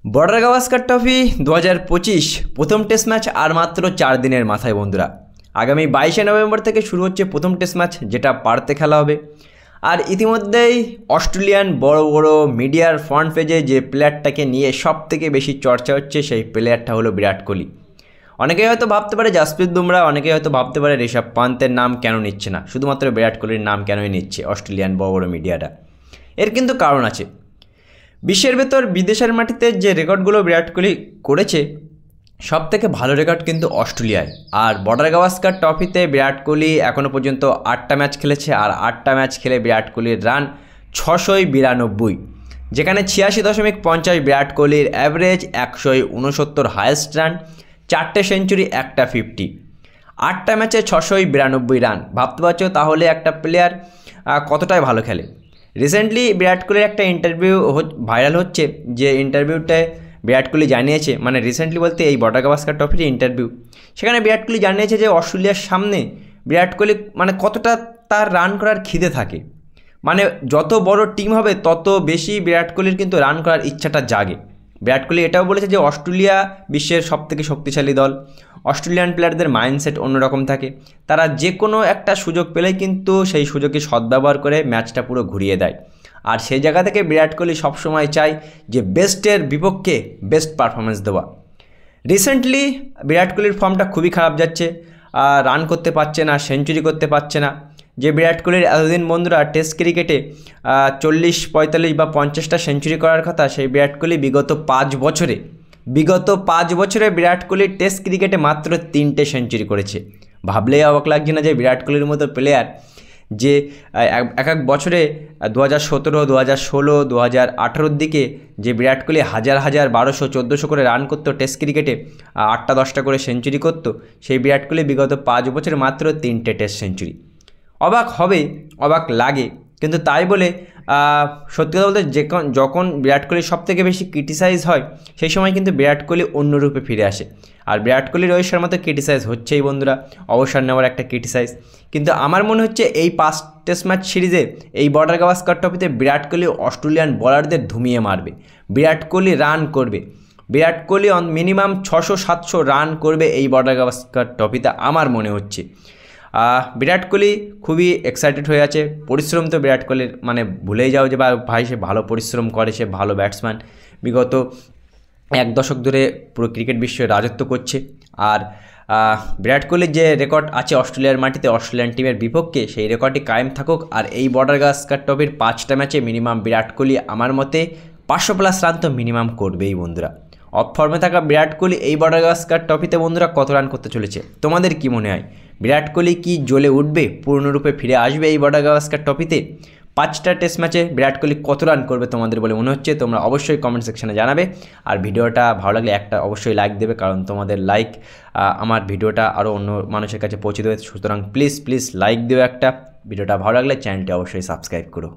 Border Gavaskar trophy 2025 প্রথম test match আর মাত্র 4 দিনের মাথায় বন্ধুরা। আগামী 22শে নভেম্বর থেকে শুরু হচ্ছে প্রথম টেস্ট ম্যাচ, যেটা পার্থে খেলা হবে। আর ইতিমধ্যেই অস্ট্রেলিয়ান বড় বড় মিডিয়ার ফ্রন্ট পেজে যে প্লেয়ারটাকে নিয়ে সব থেকে বেশি চর্চা হচ্ছে, সেই প্লেয়ারটা হলো বিরাট কোহলি। অনেকেই হয়তো ভাবতে পারে জাসপ্রীত বুমরা, অনেকেই হয়তো ভাবতে পারে ঋষভ পান্তের নাম কেন নিচ্ছে না, শুধুমাত্র বিরাট কোহলির নাম কেনই নিচ্ছে অস্ট্রেলিয়ান বড় বড় মিডিয়াটা। এর কিন্তু কারণ আছে। বিশ্বের ভেতর বিদেশের মাটিতে যে রেকর্ডগুলো বিরাট কোহলি করেছে, সব থেকে ভালো রেকর্ড কিন্তু অস্ট্রেলিয়ায়। আর বর্ডার গাভাস্কার ট্রফিতে বিরাট কোহলি এখনও পর্যন্ত 8টা ম্যাচ খেলেছে, আর 8টা ম্যাচ খেলে বিরাট কোহলির রান 692, যেখানে 86.50 বিরাট কোহলির অ্যাভারেজ, 169 হায়েস্ট রান, 4টে সেঞ্চুরি, 1টা 50। 8টা ম্যাচে 692 রান, ভাবতে পারছো তাহলে একটা প্লেয়ার কতটাই ভালো খেলে। রিসেন্টলি বিরাট কোহলির একটা ইন্টারভিউ ভাইরাল হচ্ছে, যে ইন্টারভিউটায় বিরাট কোহলি জানিয়েছে, মানে রিসেন্টলি বলতে এই বর্ডার গাভাস্কার ট্রফির ইন্টারভিউ, সেখানে বিরাট কোহলি জানিয়েছে যে অস্ট্রেলিয়ার সামনে বিরাট কোহলি মানে কতটা তার রান করার খিদে থাকে। মানে যত বড় টিম হবে তত বেশি বিরাট কোহলির কিন্তু রান করার ইচ্ছাটা জাগে। বিরাট কোহলি এটাও বলেছে যে অস্ট্রেলিয়া বিশ্বের সবথেকে শক্তিশালী দল। অস্ট্রেলিয়ান প্লেয়ারদের মাইন্ডসেট অন্যরকম থাকে, তারা যে কোনো একটা সুযোগ পেলেই কিন্তু সেই সুযোগে সদ্ব্যবহার করে ম্যাচটা পুরো ঘুরিয়ে দেয়। আর সেই জায়গা থেকে বিরাট কোহলি সবসময় চায় যে বেস্টের বিপক্ষে বেস্ট পারফরমেন্স দেওয়া। রিসেন্টলি বিরাট কোহলির ফর্মটা খুবই খারাপ যাচ্ছে, রান করতে পারছে না, সেঞ্চুরি করতে পারছে না। যে বিরাট কোহলির এতদিন বন্ধুরা টেস্ট ক্রিকেটে 40, 45 বা 50টা সেঞ্চুরি করার কথা, সেই বিরাট কোহলি বিগত 5 বছরে বিরাট কোহলি টেস্ট ক্রিকেটে মাত্র 3টে সেঞ্চুরি করেছে। ভাবলেই অবাক লাগছে না যে বিরাট কোহলির মতো প্লেয়ার যে এক এক বছরে 2017, 2016, 2018 দিকে যে বিরাট কোহলি হাজার 1200, 1400 করে রান করতো টেস্ট ক্রিকেটে, 8টা 10টা করে সেঞ্চুরি করতো, সেই বিরাট কোহলি বিগত 5 বছরে মাত্র 3টে টেস্ট সেঞ্চুরি। অবাক হবে, অবাক লাগে, কিন্তু তাই বলে সত্যি কথা বলতে যখন বিরাট কোহলি সবথেকে বেশি ক্রিটিসাইজ হয়, সেই সময় কিন্তু বিরাট কোহলি অন্য রূপে ফিরে আসে। আর বিরাট কোহলি রোহিত শর্মা তো ক্রিটিসাইজ হচ্ছেই বন্ধুরা, অবসর নেওয়ার একটা ক্রিটিসাইজ। কিন্তু আমার মনে হচ্ছে এই 5 টেস্ট ম্যাচ সিরিজে এই বর্ডার গাভাস্কার ট্রফিতে বিরাট কোহলি অস্ট্রেলিয়ান বোলারদের ধুমিয়ে মারবে। বিরাট কোহলি রান করবে, বিরাট কোহলি মিনিমাম 600-700 রান করবে এই বর্ডার গাভাস্কার ট্রফিতে আমার মনে হচ্ছে। বিরাট কোহলি খুবই এক্সাইটেড হয়ে আছে। পরিশ্রম তো বিরাট কোহলির মানে ভুলেই যাও যে ভাই সে ভালো পরিশ্রম করে, সে ভালো ব্যাটসম্যান, বিগত 1 দশক ধরে পুরো ক্রিকেট বিশ্বে রাজত্ব করছে। আর বিরাট কোহলির যে রেকর্ড আছে অস্ট্রেলিয়ার মাটিতে অস্ট্রেলিয়ান টিমের বিপক্ষে, সেই রেকর্ডটি কায়েম থাকুক। আর এই বর্ডার গাভাস্কার ট্রফির 5টা ম্যাচে মিনিমাম বিরাট কোহলি আমার মতে 500+ রান তো মিনিমাম করবেই বন্ধুরা। অফ ফর্মে থাকা বিরাট কোহলি এই বর্ডার গাভাস্কার ট্রফিতে বন্ধুরা কত রান করতে চলেছে, তোমাদের কি মনে হয়? বিরাট কোহলি কি জ্বলে উঠবে, পূর্ণরূপে ফিরে আসবে এই বর্ডার গাভাস্কার ট্রফিতে? 5টা টেস্ট ম্যাচে বিরাট কোহলি কত রান করবে তোমাদের বলে মনে হচ্ছে? তোমরা অবশ্যই কমেন্ট সেকশনে জানাবে। আর ভিডিওটা ভালো লাগলে একটা অবশ্যই লাইক দেবে, কারণ তোমাদের লাইক আমার ভিডিওটা আরও অন্য মানুষের কাছে পৌঁছে দেবে। সুতরাং প্লিজ লাইক দিও একটা। ভিডিওটা ভালো লাগলে চ্যানেলটি অবশ্যই সাবস্ক্রাইব করো।